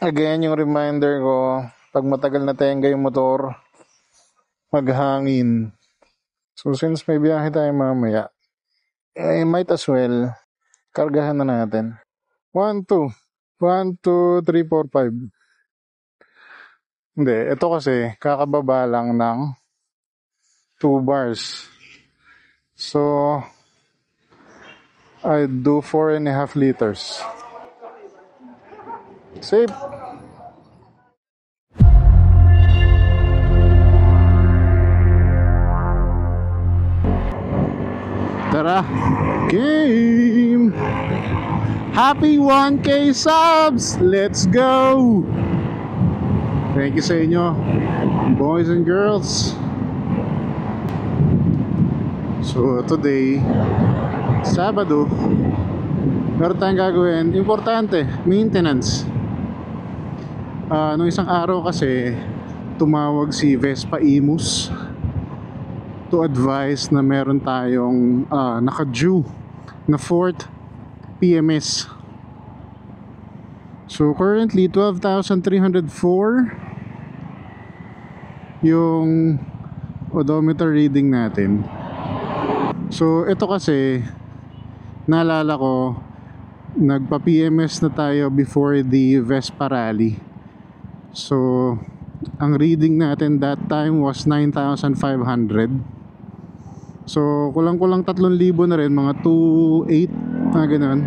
Again, yung reminder ko, pag matagal na tenga yung motor, maghangin. So since may biyahe tayo mamaya, might as well, kargahan na natin. 1, 2. 1, 2, 3, 4, 5. Hindi, ito kasi, kakababa lang ng 2 bars. So, I do 4.5 liters. Safe. Tara, game! Happy 1K subs! Let's go! Thank you sa inyo, boys and girls. So today, Sabado, meron tayong gagawin. Importante, maintenance. Nung isang araw kasi, tumawag si Vespa Imus to advise na meron tayong naka-due na 4th PMS. So currently 12,304 yung odometer reading natin. So ito kasi, naalala ko, nagpa-PMS na tayo before the Vespa Rally. So ang reading natin that time was 9,500. So kulang-kulang 3,000 na rin, mga 2,800, ganun.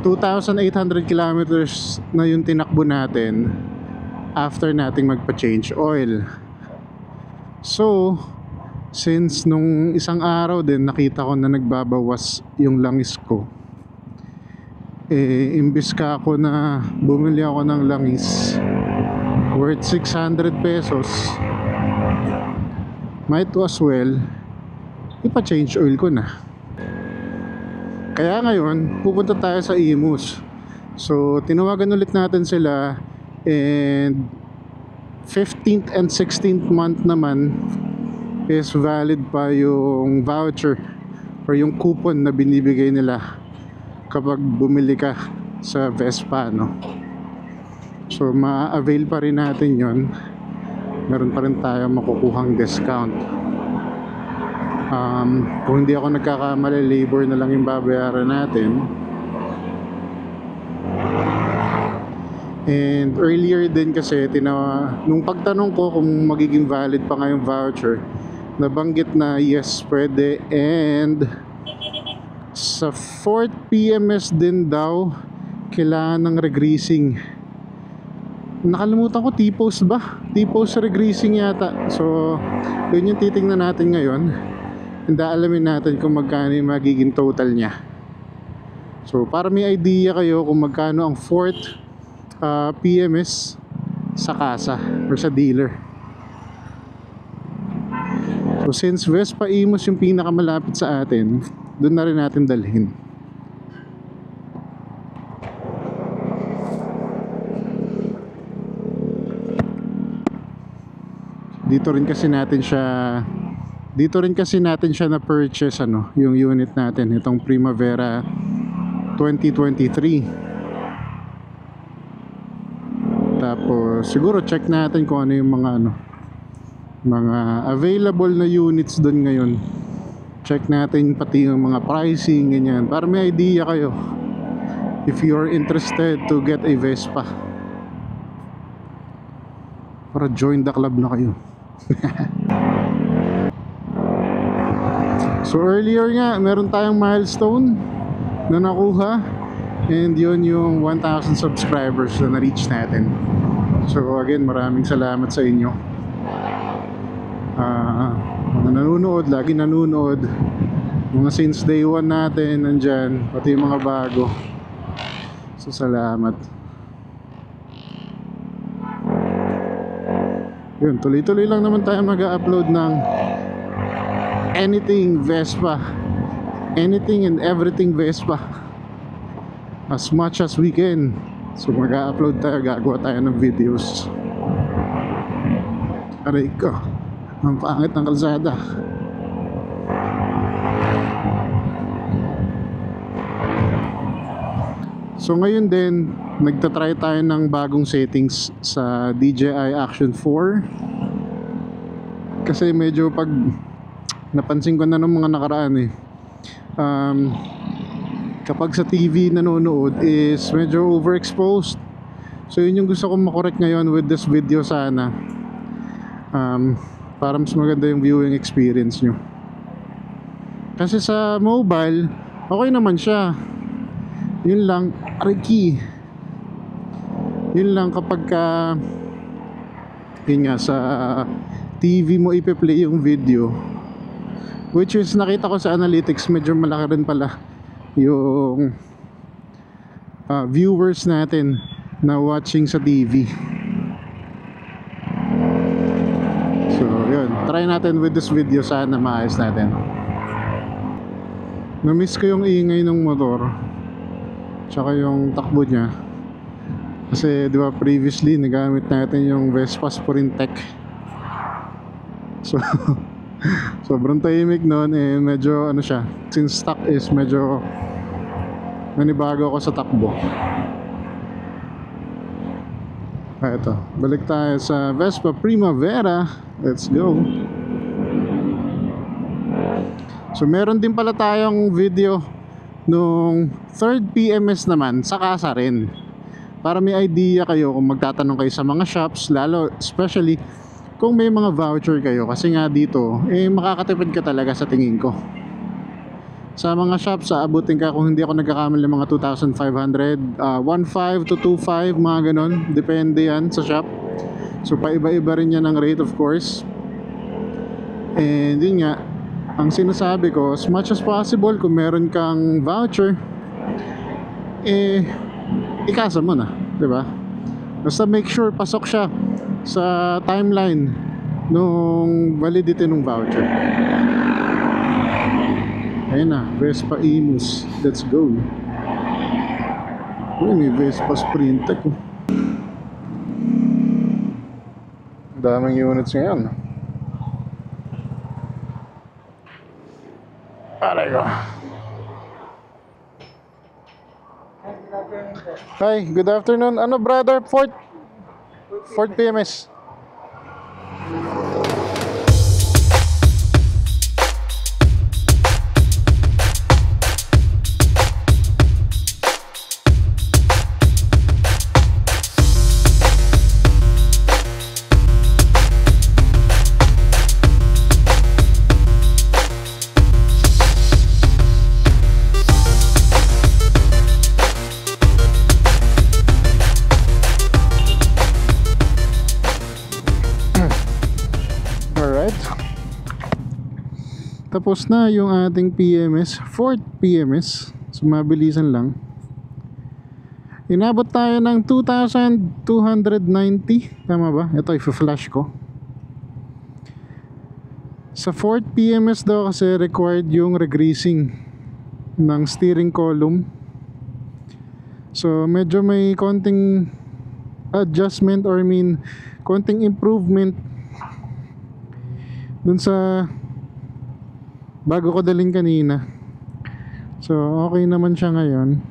2,800 kilometers na yung tinakbo natin after nating magpa-change oil. So since nung isang araw din nakita ko na nagbabawas yung langis ko, imbis ka ako na bumili ako ng langis worth 600 pesos, might as well ipa-change oil ko na. Kaya ngayon pupunta tayo sa Imus. So tinawagan ulit natin sila, and 15th and 16th month naman is valid pa yung voucher or yung coupon na binibigay nila kapag bumili ka sa Vespa, no? So ma-avail pa rin natin yon. Meron pa rin tayo makukuhang discount. Kung hindi ako nagkakamali, labor na lang yung babayaran natin. And earlier din kasi nung pagtanong ko kung magiging valid pa nga yung voucher, nabanggit na yes, pwede. And sa 4th PMS din daw kailangan ng regreasing. Nakalimutan ko, T-post ba? T-post regreasing yata. So yun yung titingnan natin ngayon, and alamin natin kung magkano yung magiging total niya. So para may idea kayo kung magkano ang 4th PMS sa kasa or sa dealer. So since Vespa Imus yung pinakamalapit sa atin, doon na rin natin dalhin. Dito rin kasi natin siya na purchase, yung unit natin, itong Primavera 2023. Tapos siguro check natin kung ano yung mga available na units doon ngayon. Check natin pati yung mga pricing, ganyan, para may idea kayo if you're interested to get a Vespa, para join the club na kayo. So earlier nga, meron tayong milestone na nakuha, and yun yung 1,000 subscribers na na-reach natin. So again, maraming salamat sa inyo. Mga nanonood, lagi nanonood, mga since day 1 natin nandyan, pati yung mga bago. So salamat. Yun, tuloy-tuloy lang naman tayo mag-upload ng anything Vespa, anything and everything Vespa, as much as we can. So mag-upload tayo, gagawa tayo ng videos. Aray ko, ang pangit ng kalsada. So ngayon din, nagtatry tayo ng bagong settings sa DJI Action 4 kasi medyo pag napansin ko na nung mga nakaraan kapag sa TV nanonood is medyo overexposed. So yun yung gusto kong makorek ngayon with this video sana, para mas maganda yung viewing experience nyo. Kasi sa mobile okay naman siya, yun lang tricky. Yun lang kapag yun nga sa TV mo ipe-play yung video, which is nakita ko sa analytics medyo malaki rin pala yung viewers natin na watching sa TV. So yun, try natin with this video, sana maayos natin. Na-miss ko yung ingay ng motor tsaka yung takbo niya kasi di ba previously nagamit natin yung Vespa Sprintec. So sobrang tahimik nun, medyo ano siya, since stock is medyo nanibago ako sa takbo. Ito, balik tayo sa Vespa Primavera. Let's go. So meron din pala tayong video nung third PMS naman sa casa rin, para may idea kayo kung magtatanong kayo sa mga shops, lalo especially kung may mga voucher kayo, kasi nga dito makakatipid ka talaga sa tingin ko. Sa mga shops aabutin ka, kung hindi ako nagkakamali, mga 2,500, 1,500 to 2,500, mga ganon, depende yan sa shop. So paiba-iba rin yan ng rate, of course. And yun nga, ang sinasabi ko, as much as possible, kung meron kang voucher, ikasa mo na, diba? Basta make sure pasok siya sa timeline nung validity ng voucher. Ayun na, Vespa Emus. Let's go. Uy, may Vespa Sprintec. Daming units ngayon. Aray ko. Hi, good afternoon. Ano brother, Fort PMS. Tapos na yung ating PMS, fourth PMS. So mabilisan lang. Inabot tayo ng 2,290. Tama ba? Ito, i-flash ko. Sa fourth PMS daw kasi required yung regreasing ng steering column. So medyo may konting adjustment, or konting improvement dun sa bago ko dalhin kanina. So okay naman siya ngayon.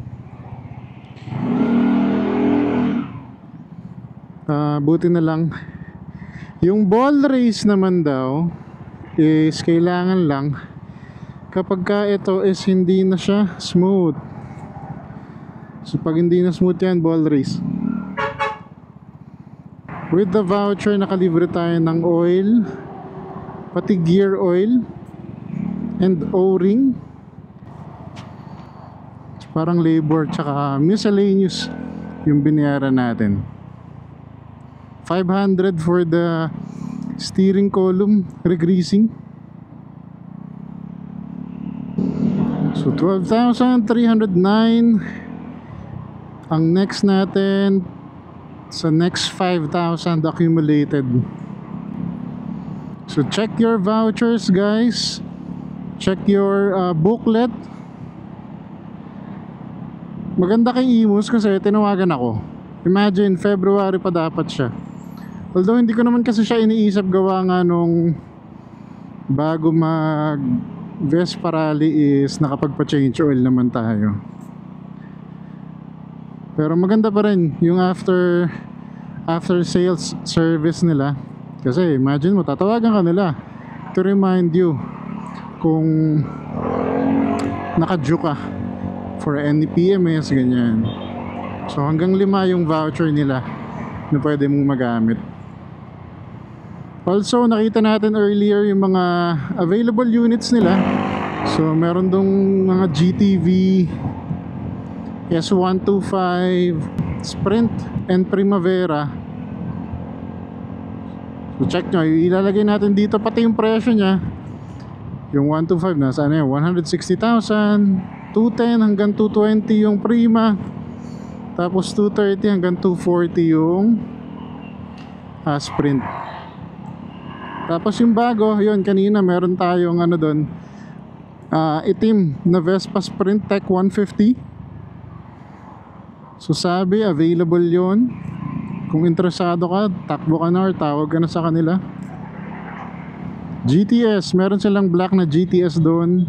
Buti na lang yung ball race naman daw is kailangan lang kapag ka ito is hindi na siya smooth. So pag hindi na smooth yan, ball race. With the voucher nakalibre tayo ng oil, pati gear oil and O-ring, parang labor tsaka miscellaneous yung binayaran natin. 500 for the steering column regreasing. So 12,309 ang next natin sa next 5,000 accumulated. So check your vouchers guys. Check your booklet. Maganda kay Emus kasi tinawagan ako. Imagine, February pa dapat siya. Although hindi ko naman kasi siya iniisip, gawa nga nung bago mag Vespa Rally is nakapagpa-change oil naman tayo. Pero maganda pa rin yung after sales service nila. Kasi imagine mo, tatawagan ka nila to remind you kung nakadue ka for any PMS, ganyan. So hanggang 5 yung voucher nila na pwede mong magamit. Also, nakita natin earlier yung mga available units nila. So meron dong mga GTV, S125, Sprint, and Primavera. So check nyo, ilalagay natin dito pati yung presyo nya. Yung 125 na saan yun? 160,000, 210 hanggang 220 yung Prima, tapos 230 hanggang 240 yung Sprint. Tapos yung bago, yun kanina meron tayong ano doon, itim na Vespa Sprint Tech 150. So sabi available yon. Kung interesado ka, takbo ka na or tawag ka na sa kanila. GTS, meron silang black na GTS doon.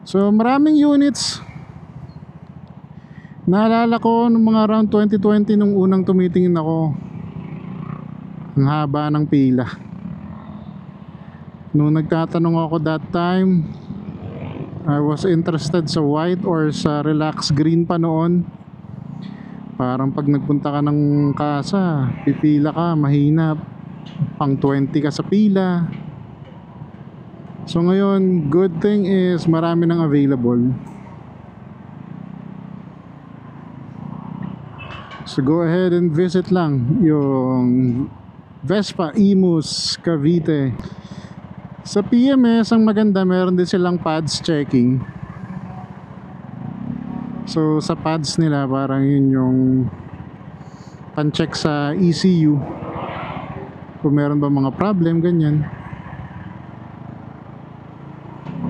So maraming units. Naalala ko nung mga around 2020 nung unang tumitingin ako, ang haba ng pila. Nung nagtatanong ako that time, I was interested sa white or sa relax green pa noon. Parang pag nagpunta ka ng kasa, pipila ka, mahina, pang 20 ka sa pila. So ngayon, good thing is marami nang available. So go ahead and visit lang yung Vespa Imus Cavite. Sa PMS, ang maganda, meron din silang pads checking. So sa pads nila, parang yun yung pan-check sa ECU kung meron ba mga problem, ganyan.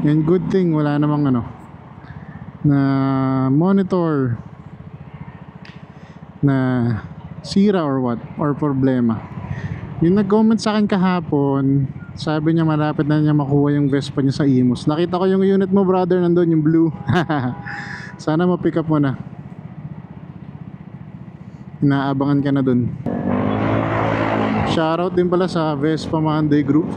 And good thing, wala namang ano na monitor na sira or what, or problema. Yung nag-comment sa akin kahapon, sabi niya malapit na niya makuha yung Vespa niya sa Imus. Nakita ko yung unit mo, brother, nandun yung blue. Sana ma-pick up mo na. Inaabangan ka na dun. Shoutout din pala sa Vespa Monday group.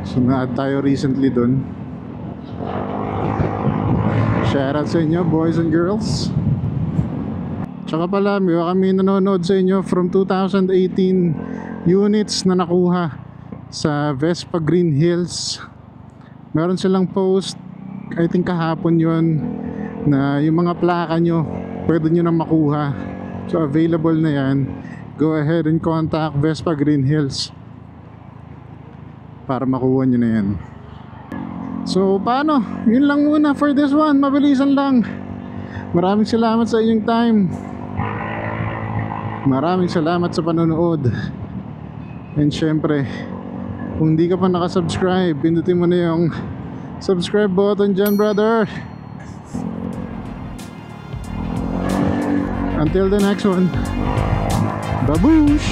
So na-add tayo recently dun. Shoutout sa inyo, boys and girls. Tsaka pala, may kami nanonood sa inyo from 2018 units na nakuha sa Vespa Green Hills. Meron silang post, I think kahapon yun, na yung mga plaka nyo pwede nyo na makuha. So available na yan. Go ahead and contact Vespa Green Hills para makuha nyo na yan. So paano? Yun lang muna for this one. Mabilisan lang. Maraming salamat sa inyong time. Maraming salamat sa panonood. And syempre, kung di ka pa nakasubscribe, pindutin mo na yung subscribe button dyan, brother. Until the next one, baboosh!